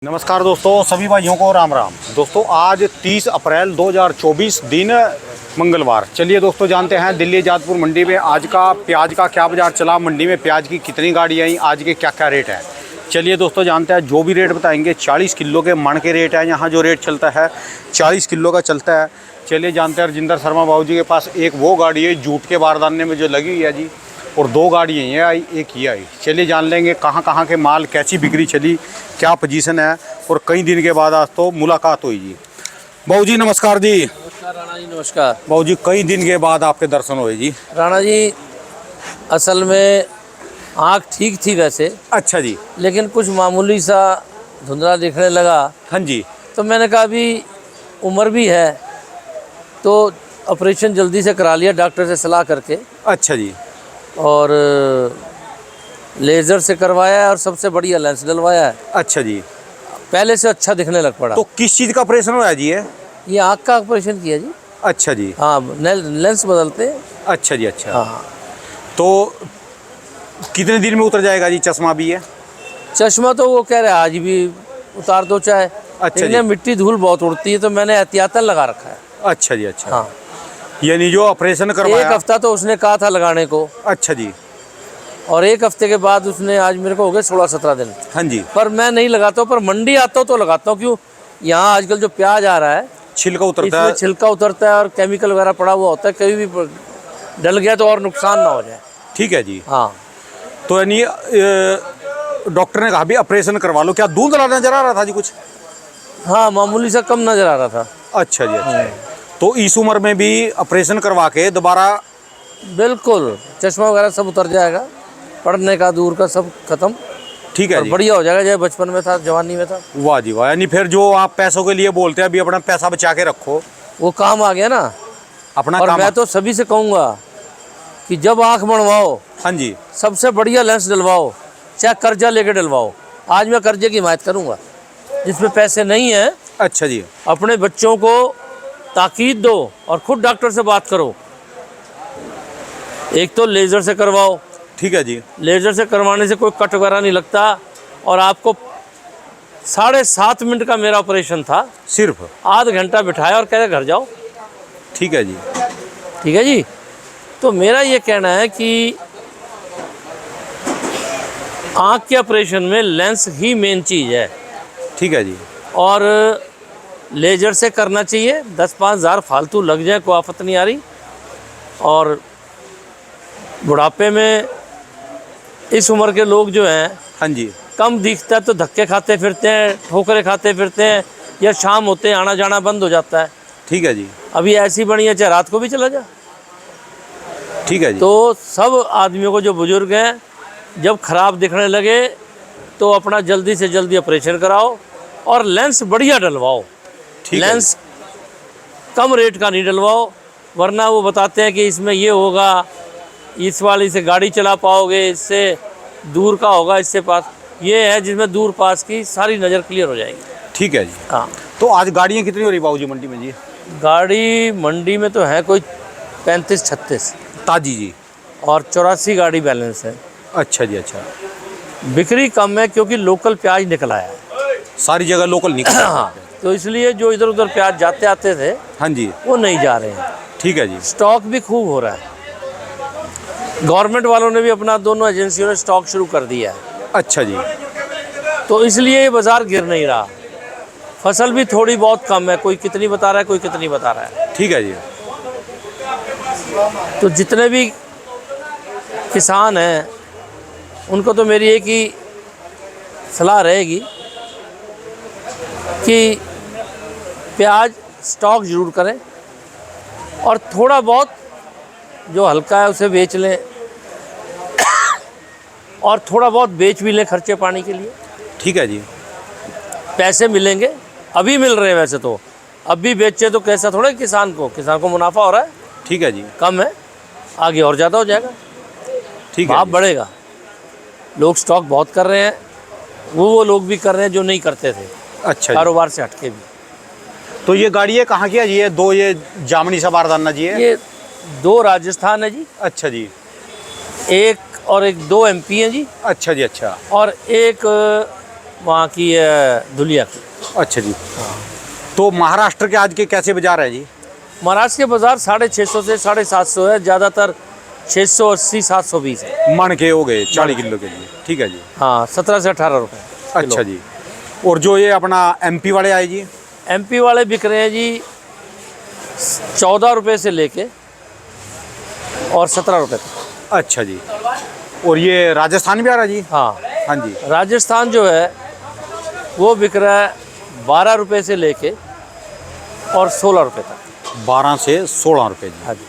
नमस्कार दोस्तों, सभी भाइयों को राम राम। दोस्तों आज 30 अप्रैल 2024 दिन मंगलवार। चलिए दोस्तों जानते हैं दिल्ली जादपुर मंडी में आज का प्याज का क्या बाजार चला, मंडी में प्याज की कितनी गाड़ी आई, आज के क्या क्या रेट है। चलिए दोस्तों जानते हैं, जो भी रेट बताएंगे 40 किलो के मन के रेट है। यहाँ जो रेट चलता है 40 किलो का चलता है। चलिए जानते हैं राजेंद्र शर्मा बाबू जी के पास एक वो गाड़ी है जूट के बारदाने में जो लगी हुई है जी, और दो गाड़ियाँ ये आई, एक ये आई। चलिए जान लेंगे कहाँ के माल कैसी बिक्री चली, क्या पोजीशन है, और कई दिन के बाद आज तो मुलाकात हुई जी। बाबू जी नमस्कार जी। नमस्कार राणा जी, नमस्कार। बाबू जी कई दिन के बाद आपके दर्शन हुए जी। राणा जी असल में आँख ठीक थी वैसे, अच्छा जी। लेकिन कुछ मामूली सा धुंधला दिखने लगा। हाँ जी। तो मैंने कहा अभी उम्र भी है तो ऑपरेशन जल्दी से करा लिया डॉक्टर से सलाह करके, अच्छा जी। और लेज़र से करवाया है और सबसे बढ़िया लेंस डलवाया है। अच्छा जी। पहले से अच्छा दिखने लग पड़ा। तो किस चीज़ का ऑपरेशन हुआ जी ये आँख का ऑपरेशन किया जी। अच्छा जी। हाँ, लेंस बदलते हैं। अच्छा जी। अच्छा हाँ, तो कितने दिन में उतर जाएगा जी? चश्मा भी है? चश्मा तो वो कह रहे आज भी उतार दो चाहे। अच्छा इनमें जी। मिट्टी धूल बहुत उड़ती है तो मैंने एहतियातन लगा रखा है। अच्छा जी। अच्छा हाँ, यानी जो ऑपरेशन एक करवाया। हफ्ता तो उसने कहा था लगाने को, अच्छा जी। और एक हफ्ते के बाद उसने, आज मेरे को हो गए 16-17 दिन, हाँ जी। पर मैं नहीं लगाता हूँ। पर मंडी आता हूँ तो लगाता हूँ। क्यों? यहाँ आजकल जो प्याज आ रहा है छिलका उतरता इसमें है। छिलका उतरता है और केमिकल वगैरह पड़ा हुआ होता है, कभी भी डल गया तो और नुकसान ना हो जाए। ठीक है जी। हाँ, तो यानी डॉक्टर ने कहा भी ऑपरेशन करवा लो। क्या दूध नजर आ रहा था जी कुछ? हाँ, मामूली सा कम नजर आ रहा था। अच्छा जी। अच्छा तो इस उम्र में भी ऑपरेशन करवा के दोबारा? बिल्कुल, चश्मा वगैरह सब उतर जाएगा, पढ़ने का दूर का सब खत्म। ठीक है और जी। बढ़िया हो जाएगा, जैसे बचपन में था, जवानी में था। वाह जी वाह। यानी फिर जो आप पैसों के लिए बोलते हैं अभी अपना पैसा बचा के रखो, वो काम आ गया ना। अपना और काम। मैं तो सभी से कहूँगा कि जब आँख बनवाओ हाँ जी। सबसे बढ़िया लेंस डलवाओ, चाहे कर्जा लेके डलवाओ। आज मैं कर्जे की हिमायत करूँगा। जिसमें पैसे नहीं हैं, अच्छा जी। अपने बच्चों को ताकीद दो और खुद डॉक्टर से बात करो। एक तो लेज़र से करवाओ। ठीक है जी। लेज़र से करवाने से कोई कट वगैरह नहीं लगता, और आपको 7.5 मिनट का मेरा ऑपरेशन था, सिर्फ आध घंटा बिठाया और कह रहे घर जाओ। ठीक है जी। ठीक है जी। तो मेरा ये कहना है कि आँख के ऑपरेशन में लेंस ही मेन चीज़ है। ठीक है जी। और लेज़र से करना चाहिए, 10-5 हज़ार फालतू लग जाए, कोई आफत नहीं आ रही। और बुढ़ापे में इस उम्र के लोग जो हैं, हाँ जी। कम दिखता है तो धक्के खाते फिरते हैं, ठोकरे खाते फिरते हैं, या शाम होते आना जाना बंद हो जाता है। ठीक है जी। अभी ऐसी बनी है चाहे रात को भी चला जा। ठीक है जी। तो सब आदमियों को, जो बुजुर्ग हैं, जब खराब दिखने लगे तो अपना जल्दी से जल्दी ऑपरेशन कराओ और लेंस बढ़िया डलवाओ। ठीक है लेंस कम रेट का नहीं डलवाओ, वरना वो बताते हैं कि इसमें ये होगा, इस वाली से गाड़ी चला पाओगे, इससे दूर का होगा, इससे पास। ये है जिसमें दूर पास की सारी नज़र क्लियर हो जाएगी। ठीक है जी। हाँ, तो आज गाड़ियाँ कितनी हो रही बाबू जी मंडी में जी? गाड़ी मंडी में तो है कोई 35-36, ताजी जी। और 84 गाड़ी बैलेंस है। अच्छा जी। अच्छा बिक्री कम है क्योंकि लोकल प्याज निकल आया है। सारी जगह लोकल निकल। हाँ, तो इसलिए जो इधर उधर प्याज जाते आते थे हाँ जी। वो नहीं जा रहे हैं। ठीक है जी। स्टॉक भी खूब हो रहा है। गवर्नमेंट वालों ने भी अपना, दोनों एजेंसियों ने स्टॉक शुरू कर दिया है। अच्छा जी। तो इसलिए ये बाज़ार गिर नहीं रहा। फसल भी थोड़ी बहुत कम है, कोई कितनी बता रहा है, कोई कितनी बता रहा है। ठीक है जी। तो जितने भी किसान हैं उनको तो मेरी एक ही सलाह रहेगी कि प्याज स्टॉक ज़रूर करें, और थोड़ा बहुत जो हल्का है उसे बेच लें, और थोड़ा बहुत बेच भी लें खर्चे पानी के लिए। ठीक है जी। पैसे मिलेंगे, अभी मिल रहे हैं वैसे तो। अब भी बेचे तो कैसा थोड़ा, किसान को मुनाफा हो रहा है। ठीक है जी। कम है, आगे और ज़्यादा हो जाएगा, ठीक है भाव जी। बढ़ेगा। लोग स्टॉक बहुत कर रहे हैं, वो लोग भी कर रहे हैं जो नहीं करते थे अच्छा जी। कारोबार से हटके भी। तो ये गाड़ी है कहाँ की है जी? ये दो ये जामनी सा बारदाना जी है? ये 2 राजस्थान है जी। अच्छा जी। एक और एक 2 MP हैं जी। अच्छा जी। अच्छा और एक वहाँ की धुलिया की। अच्छा जी। तो महाराष्ट्र के आज के कैसे बाजार है जी? महाराष्ट्र के बाज़ार 650 से 750 है, ज़्यादातर 680-720 है। मन के हो गए 40 किलो के लिए, ठीक है जी। हाँ, 17 से 18 रुपये। अच्छा जी। और जो ये अपना एमपी वाले आए जी? एमपी वाले बिक रहे हैं जी 14 रुपये से लेके और 17 रुपये तक। अच्छा जी। और ये राजस्थान भी आ रहा है जी? हाँ, हाँ जी। राजस्थान जो है वो बिक रहा है 12 रुपये से लेके और 16 रुपये तक। 12 से 16 रुपये जी। हाँ जी।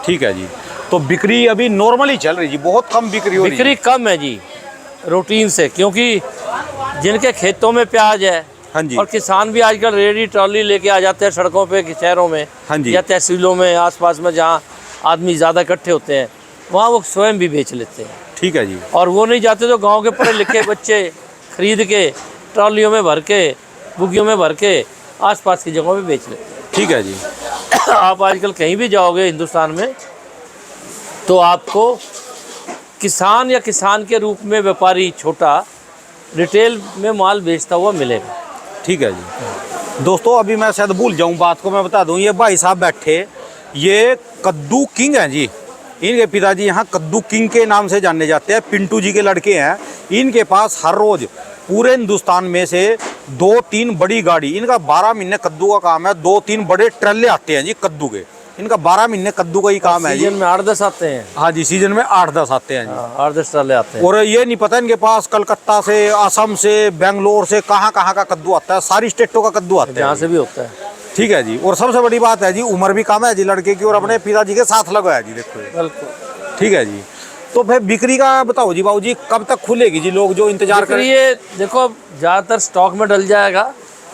ठीक है जी। तो बिक्री अभी नॉर्मली चल रही जी, बहुत कम बिक्री हो रही है। बिक्री कम है जी रूटीन से, क्योंकि जिनके खेतों में प्याज है, हाँ जी। और किसान भी आजकल रेडी ट्रॉली लेके आ जाते हैं सड़कों पे शहरों में, हाँ जी। या तहसीलों में आसपास में जहाँ आदमी ज़्यादा इकट्ठे होते हैं, वहाँ वो स्वयं भी बेच लेते हैं। ठीक है जी। और वो नहीं जाते तो गांव के पढ़े लिखे बच्चे खरीद के ट्रॉलियों में भर के, बुगियों में भर के आसपास की जगहों में बेच लेते हैं। ठीक है जी। आप आजकल कहीं भी जाओगे हिंदुस्तान में तो आपको किसान या किसान के रूप में व्यापारी छोटा रिटेल में माल बेचता हुआ मिलेगा। ठीक है जी। दोस्तों अभी मैं शायद भूल जाऊं बात को, मैं बता दूं, ये भाई साहब बैठे ये कद्दू किंग हैं जी। इनके पिताजी यहाँ कद्दू किंग के नाम से जाने जाते हैं, पिंटू जी के लड़के हैं। इनके पास हर रोज पूरे हिंदुस्तान में से 2-3 बड़ी गाड़ी, इनका 12 महीने कद्दू का काम है, 2-3 बड़े ट्रेले आते हैं जी कद्दू के। इनका 12 महीने कद्दू का ही काम है जी। सीजन में 8-10 आते हैं। हाँ जी, सीजन में 8-10 आते हैं जी। 8-10 ट्राले आते हैं। और ये नहीं पता इनके पास कलकत्ता से, असम से, बेंगलोर से कहाँ कहाँ का कद्दू आता है, सारी स्टेटों का कद्दू आता है जहाँ से भी होता है। ठीक है जी। और सबसे बड़ी बात है जी, उम्र भी कम है जी लड़के की, और अपने पिताजी के साथ लगा है जी, देखो ये। बिल्कुल। ठीक है जी। तो फिर बिक्री का बताओ जी बाबू जी, कब तक खुलेगी जी, लोग जो इंतजार बिक्री करें? ये देखो ज़्यादातर स्टॉक में डल जाएगा,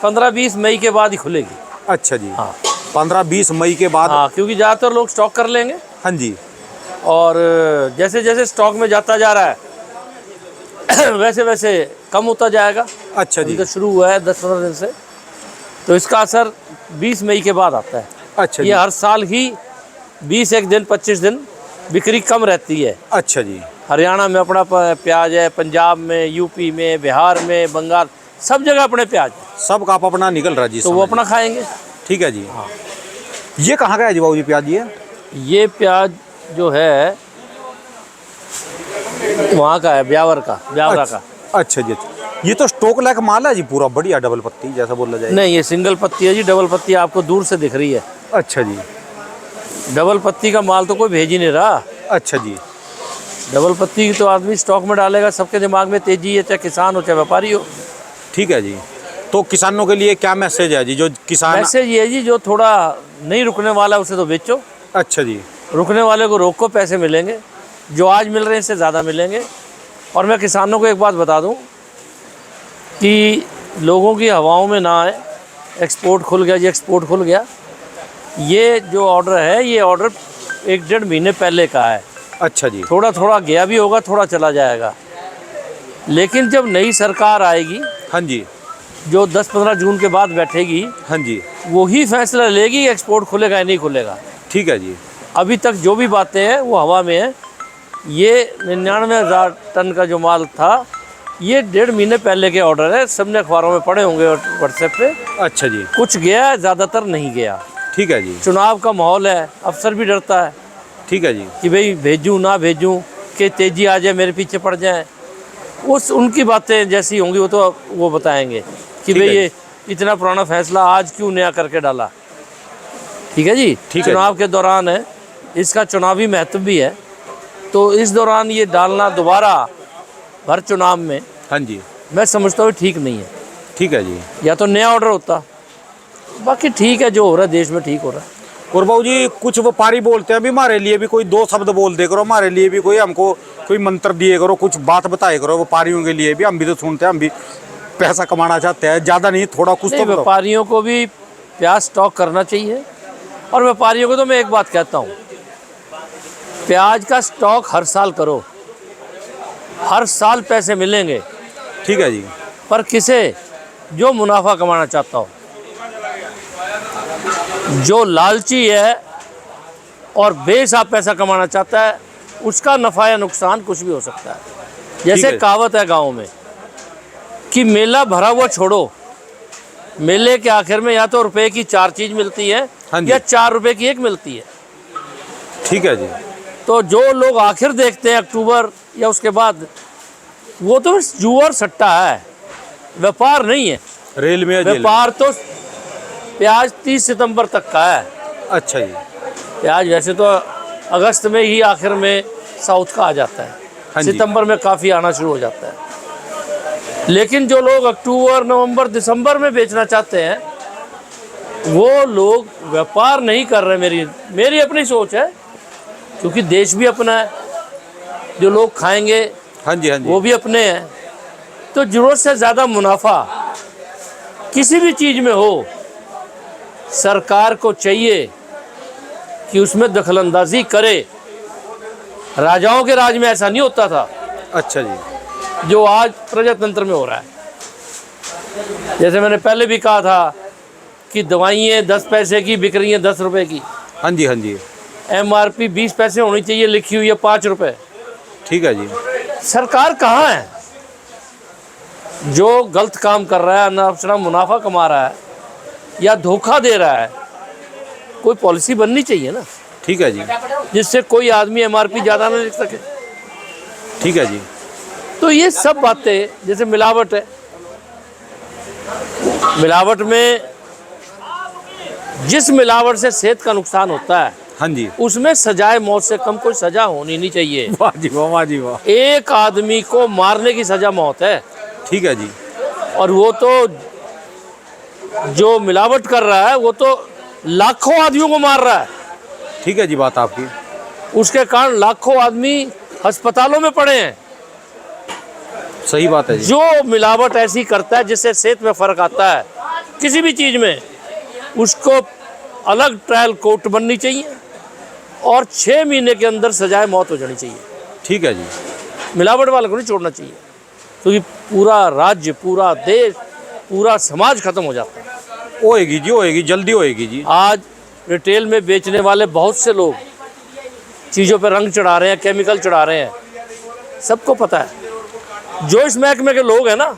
15-20 मई के बाद ही खुलेगी। अच्छा जी। हाँ। 15-20 मई के बाद? हाँ, क्योंकि ज़्यादातर लोग स्टॉक कर लेंगे, हाँ जी। और जैसे जैसे स्टॉक में जाता जा रहा है वैसे वैसे कम होता जाएगा। अच्छा जी। अभी तो शुरू हुआ है 10-15 दिन से, तो इसका असर 20 मई के बाद आता है। अच्छा जी। ये हर साल ही 21 दिन 25 दिन बिक्री कम रहती है। अच्छा जी। हरियाणा में अपना प्याज है, पंजाब में, यूपी में, बिहार में, बंगाल, सब जगह अपने प्याज है। सब का अपना निकल रहा है जी, तो वो समझ अपना खाएंगे। ठीक है जी। हाँ। ये कहाँ का है जी बाबू जी प्याज ये? ये प्याज जो है वहाँ का है, ब्यावर का, ब्यावरा का। अच्छा जी। अच्छा, ये तो स्टॉक लायक माल है जी, पूरा बढ़िया डबल पत्ती जैसा बोला जाए। नहीं, ये सिंगल पत्ती है जी, डबल पत्ती आपको दूर से दिख रही है। अच्छा जी। डबल पत्ती का माल तो कोई भेज ही नहीं रहा। अच्छा जी। डबल पत्ती तो आदमी स्टॉक में डालेगा, सबके दिमाग में तेजी है, चाहे किसान हो चाहे व्यापारी हो। ठीक है जी। तो किसानों के लिए क्या मैसेज है जी, जो किसान? मैसेज ये है जी, जो थोड़ा नहीं रुकने वाला उसे तो बेचो, अच्छा जी। रुकने वाले को रोको, पैसे मिलेंगे, जो आज मिल रहे हैं इससे ज़्यादा मिलेंगे। और मैं किसानों को एक बात बता दूं कि लोगों की हवाओं में ना आए। एक्सपोर्ट खुल गया जी, एक्सपोर्ट खुल गया। ये जो ऑर्डर है, ये ऑर्डर 1-1.5 महीने पहले का है। अच्छा जी। थोड़ा थोड़ा गया भी होगा, थोड़ा चला जाएगा, लेकिन जब नई सरकार आएगी, हाँ जी। जो 10-15 जून के बाद बैठेगी, हाँ जी। वही फैसला लेगी एक्सपोर्ट खुलेगा या नहीं खुलेगा। ठीक है जी। अभी तक जो भी बातें हैं वो हवा में है। ये 99,000 टन का जो माल था, ये 1.5 महीने पहले के ऑर्डर है। सबने अखबारों में पढ़े होंगे व्हाट्सएप पे। अच्छा जी। कुछ गया, ज़्यादातर नहीं गया। ठीक है जी। चुनाव का माहौल है, अफसर भी डरता है ठीक है जी। कि भाई भेजूँ ना भेजूँ, कि तेज़ी आ जाए, मेरे पीछे पड़ जाए। उनकी बातें जैसी होंगी वो तो वो बताएंगे कि भाई ये इतना पुराना फैसला आज क्यों नया करके डाला। ठीक है जी। ठीक है। चुनाव के दौरान है, इसका चुनावी महत्व भी है, तो इस दौरान ये डालना दोबारा हर चुनाव में, हाँ जी। मैं समझता हूँ ठीक नहीं है। ठीक है जी। या तो नया ऑर्डर होता, बाकी ठीक है, जो हो रहा है देश में ठीक हो रहा है। और बाबू जी कुछ व्यापारी बोलते हैं, अभी हमारे लिए भी कोई 2 शब्द बोल दे करो, हमारे लिए भी कोई, हमको कोई मंत्र दिए करो, कुछ बात बताए करो व्यापारियों के लिए भी। हम भी तो सुनते हैं, हम भी पैसा कमाना चाहते हैं, ज़्यादा नहीं, थोड़ा कुछ तो। व्यापारियों को भी प्याज स्टॉक करना चाहिए। और व्यापारियों को तो मैं एक बात कहता हूँ, प्याज का स्टॉक हर साल करो, हर साल पैसे मिलेंगे। ठीक है जी। पर किसे? जो मुनाफा कमाना चाहता हो, जो लालची है और बेहिसाब पैसा कमाना चाहता है, उसका नफ़ा या नुकसान कुछ भी हो सकता है। जैसे कहावत है गाँव में कि मेला भरा हुआ छोड़ो, मेले के आखिर में या तो रुपए की 4 चीज मिलती है हाँ जी। या 4 रुपए की एक मिलती है। ठीक है जी। तो जो लोग आखिर देखते हैं अक्टूबर या उसके बाद, वो तो बस जुआ और सट्टा है, व्यापार नहीं है। रेल में या जेल में? व्यापार तो प्याज 30 सितंबर तक का है। अच्छा जी। प्याज वैसे तो अगस्त में ही आखिर में साउथ का आ जाता है, हाँ जी। सितंबर में काफ़ी आना शुरू हो जाता है। लेकिन जो लोग अक्टूबर नवंबर दिसंबर में बेचना चाहते हैं, वो लोग व्यापार नहीं कर रहे। मेरी अपनी सोच है, क्योंकि देश भी अपना है, जो लोग खाएंगे हाँ जी, हाँ जी। वो भी अपने हैं। तो ज़रूरत से ज़्यादा मुनाफा किसी भी चीज़ में हो, सरकार को चाहिए कि उसमें दखलंदाजी करे। राजाओं के राज में ऐसा नहीं होता था अच्छा जी। जो आज प्रजातंत्र में हो रहा है। जैसे मैंने पहले भी कहा था कि दवाइयाँ 10 पैसे की बिक रही हैं 10 रुपए की। हाँ जी, हाँ जी। MRP 20 पैसे होनी चाहिए, लिखी हुई है 5 रुपए। ठीक है जी। सरकार कहाँ है? जो गलत काम कर रहा है, अनाप मुनाफा कमा रहा है या धोखा दे रहा है, कोई पॉलिसी बननी चाहिए ना, ठीक है जी। जिससे कोई आदमी MRP ज़्यादा ना लिख सके। ठीक है जी। तो ये सब बातें, जैसे मिलावट है, मिलावट में जिस मिलावट से सेहत का नुकसान होता है, हाँ जी। उसमें सजाए मौत से कम कोई सजा होनी नहीं चाहिए। वाह जी वाह, वाह जी वाह। एक आदमी को मारने की सजा मौत है, ठीक है जी। और वो तो जो मिलावट कर रहा है वो तो लाखों आदमियों को मार रहा है। ठीक है जी, बात आपकी। उसके कारण लाखों आदमी अस्पतालों में पड़े हैं। सही बात है जी। जो मिलावट ऐसी करता है जिससे सेहत में फर्क आता है किसी भी चीज़ में, उसको अलग ट्रायल कोर्ट बननी चाहिए और 6 महीने के अंदर सजाए मौत हो जानी चाहिए। ठीक है जी। मिलावट वाले को नहीं छोड़ना चाहिए, क्योंकि पूरा राज्य, पूरा देश, पूरा समाज खत्म हो जाता है। होएगी जी, होएगी, जल्दी होएगी जी। आज रिटेल में बेचने वाले बहुत से लोग चीज़ों पर रंग चढ़ा रहे हैं, केमिकल चढ़ा रहे हैं, सबको पता है। जो इस महकमे के लोग हैं ना,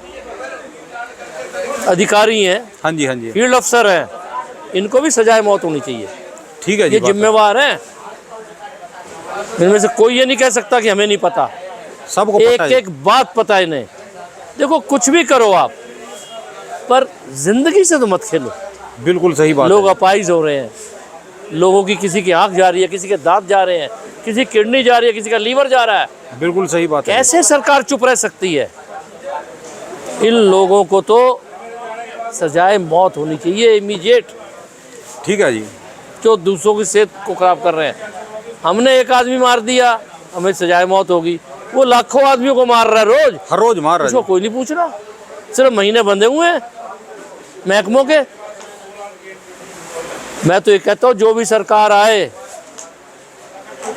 अधिकारी हैं, हाँ जी, हाँ जी। फील्ड अफसर हैं, इनको भी सजाए मौत होनी चाहिए। ठीक है जी। ये जिम्मेवार हैं। इनमें से कोई ये नहीं कह सकता कि हमें नहीं पता। सबको एक पता है। एक बात पता है इन्हें। देखो, कुछ भी करो आप, पर जिंदगी से तो मत खेलो। बिल्कुल सही बात लोग है। अपाइज हो रहे हैं, लोगों की किसी की आंख जा रही है, किसी के दांत जा रहे हैं, किसी की किडनी जा रही है, किसी का लीवर जा रहा है। बिल्कुल सही बात है। कैसे सरकार चुप रह सकती है? इन लोगों को तो सजाए मौत होनी चाहिए, इमीडिएट, ठीक है जी। जो दूसरों की सेहत को खराब कर रहे हैं। हमने एक आदमी मार दिया, हमें सजाए मौत होगी। वो लाखों आदमियों को मार रहा है रोज, हर रोज मार रहा उसको है। कोई नहीं पूछ रहा। सिर्फ महीने बंधे हुए हैं महकमों के। मैं तो ये कहता हूँ, जो भी सरकार आए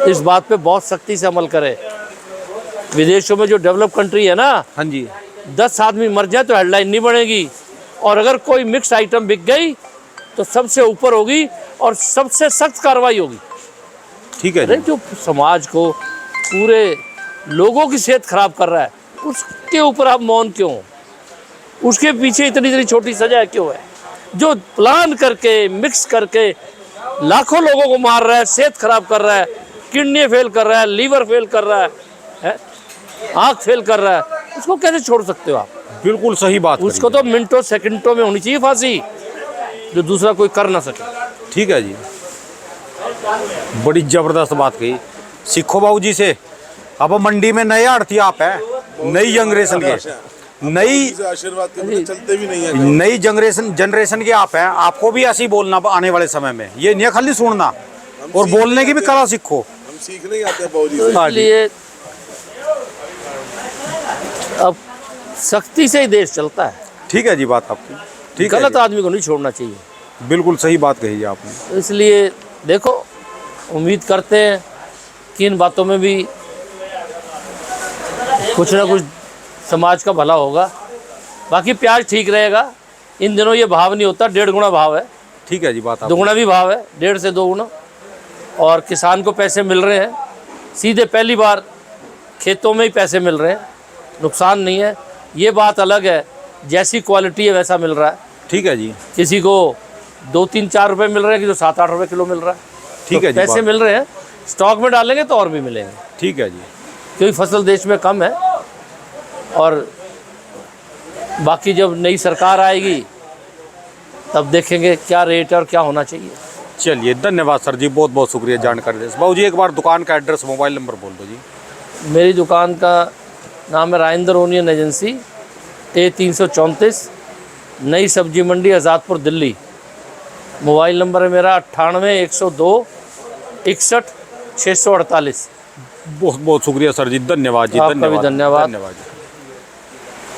इस बात पे बहुत सख्ती से अमल करे। विदेशों में जो डेवलप कंट्री है ना, हाँ जी। 10 आदमी मर जाए तो हेडलाइन नहीं बनेगी, और अगर कोई मिक्स आइटम बिक गई तो सबसे ऊपर होगी और सबसे सख्त कार्रवाई होगी। ठीक है अरे जी। जो समाज को, पूरे लोगों की सेहत खराब कर रहा है, उसके ऊपर आप मौन क्यों? उसके पीछे इतनी छोटी सजा क्यों है? जो प्लान करके, मिक्स करके लाखों लोगों को मार रहा है, सेहत खराब कर रहा है, किडनी फेल कर रहा है, लीवर फेल कर रहा है, आँख फेल कर रहा है, उसको कैसे छोड़ सकते हो आप? बिल्कुल सही बात उसको तो मिनटों सेकंडों में होनी चाहिए फांसी, जो दूसरा कोई कर ना सके। ठीक है जी। बड़ी जबरदस्त बात कही। सीखो बाबू जी से। अब मंडी में नए आड़ती आप है, नई जनरेशन के, नई आशीर्वाद के बिना चलते भी नहीं है। नई जनरेशन के आप हैं। आपको भी ऐसे ही बोलना आने वाले समय में। ये नहीं खाली सुनना, और बोलने की भी कला सीखो। हम सीखने ही आते हैं बाबूजी तो से। इसलिए अब सख्ती से ही देश चलता है। ठीक है जी, बात आपकी ठीक है गलत जी। आदमी को नहीं छोड़ना चाहिए। बिल्कुल सही बात कही है आपने। तो इसलिए देखो, उम्मीद करते हैं कि इन बातों में भी कुछ ना कुछ समाज का भला होगा। बाकी प्याज ठीक रहेगा। इन दिनों ये भाव नहीं होता, 1.5 गुना भाव है, ठीक है जी, बात आपकी। दुगुना भी भाव है, 1.5 से 2 गुना। और किसान को पैसे मिल रहे हैं सीधे, पहली बार खेतों में ही पैसे मिल रहे हैं, नुकसान नहीं है। ये बात अलग है जैसी क्वालिटी है वैसा मिल रहा है। ठीक है जी, किसी को 2-3-4 रुपए मिल रहे हैं, किसी को 7-8 रुपए किलो मिल रहा है। ठीक है जी, पैसे बात- मिल रहे हैं, स्टॉक में डालेंगे तो और भी मिलेंगे, ठीक है जी। क्योंकि फसल देश में कम है। और बाकी जब नई सरकार आएगी तब देखेंगे क्या रेट है और क्या होना चाहिए। चलिए, धन्यवाद सर जी, बहुत बहुत शुक्रिया जानकारी देने से। बाबू जी एक बार दुकान का एड्रेस, मोबाइल नंबर बोल दो जी। मेरी दुकान का नाम है राजेंद्र ओनियन एजेंसी, A334, नई सब्जी मंडी, आज़ादपुर, दिल्ली। मोबाइल नंबर है मेरा 98 102 61 648। बहुत बहुत शुक्रिया सर जी, धन्यवाद जी, आपका भी धन्यवाद। धन्यवाद जी।